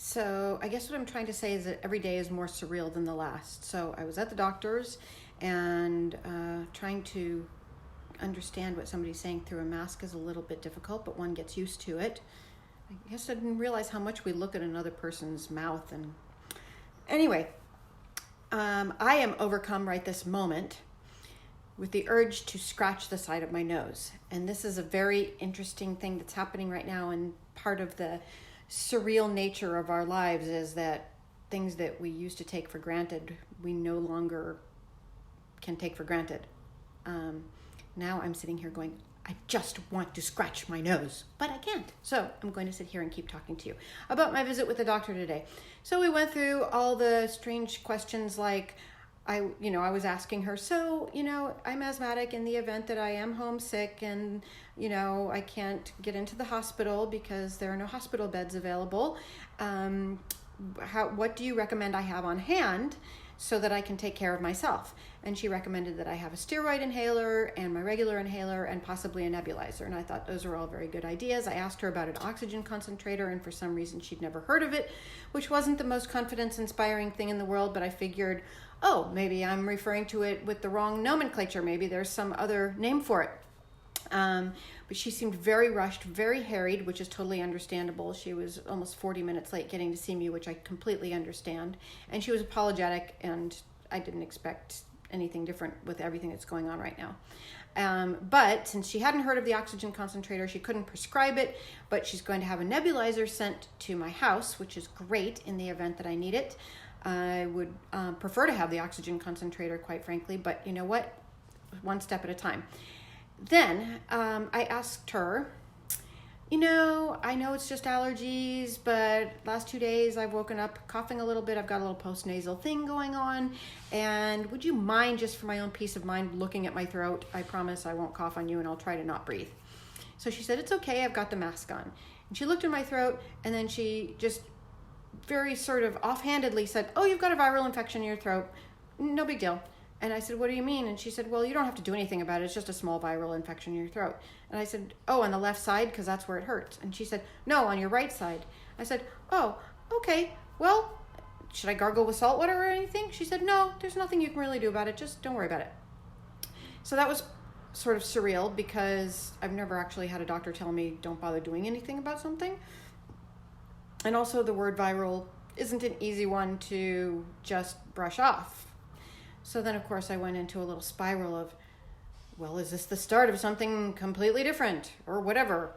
So I guess what I'm trying to say is that every day is more surreal than the last. So I was at the doctor's and trying to understand what somebody's saying through a mask is a little bit difficult, but one gets used to it. I guess I didn't realize how much we look at another person's mouth. And anyway, I am overcome right this moment with the urge to scratch the side of my nose. And this is a very interesting thing that's happening right now, and part of the surreal nature of our lives is that things that we used to take for granted, we no longer can take for granted. Now I'm sitting here going, I just want to scratch my nose, but I can't. So I'm going to sit here and keep talking to you about my visit with the doctor today. So we went through all the strange questions like, I was asking her, so, I'm asthmatic in the event that I am homesick and, I can't get into the hospital because there are no hospital beds available. What do you recommend I have on hand so that I can take care of myself? And she recommended that I have a steroid inhaler and my regular inhaler and possibly a nebulizer. And I thought those were all very good ideas. I asked her about an oxygen concentrator, and for some reason she'd never heard of it, which wasn't the most confidence-inspiring thing in the world, but I figured, oh, maybe I'm referring to it with the wrong nomenclature. Maybe there's some other name for it. But she seemed very rushed, very harried, which is totally understandable. She was almost 40 minutes late getting to see me, which I completely understand. And she was apologetic, and I didn't expect anything different with everything that's going on right now. But since she hadn't heard of the oxygen concentrator, she couldn't prescribe it, but she's going to have a nebulizer sent to my house, which is great in the event that I need it. I would prefer to have the oxygen concentrator, quite frankly, but you know what? One step at a time. Then I asked her, I know it's just allergies, but last 2 days I've woken up coughing a little bit. I've got a little postnasal thing going on. And would you mind, just for my own peace of mind, looking at my throat? I promise I won't cough on you, and I'll try to not breathe. So she said, it's okay, I've got the mask on. And she looked at my throat, and then she just very sort of offhandedly said, oh, you've got a viral infection in your throat. No big deal. And I said, what do you mean? And she said, well, you don't have to do anything about it. It's just a small viral infection in your throat. And I said, oh, on the left side, because that's where it hurts. And she said, no, on your right side. I said, oh, okay. Well, should I gargle with salt water or anything? She said, no, there's nothing you can really do about it. Just don't worry about it. So that was sort of surreal, because I've never actually had a doctor tell me don't bother doing anything about something. And also the word viral isn't an easy one to just brush off. So then, of course, I went into a little spiral of, well, is this the start of something completely different or whatever?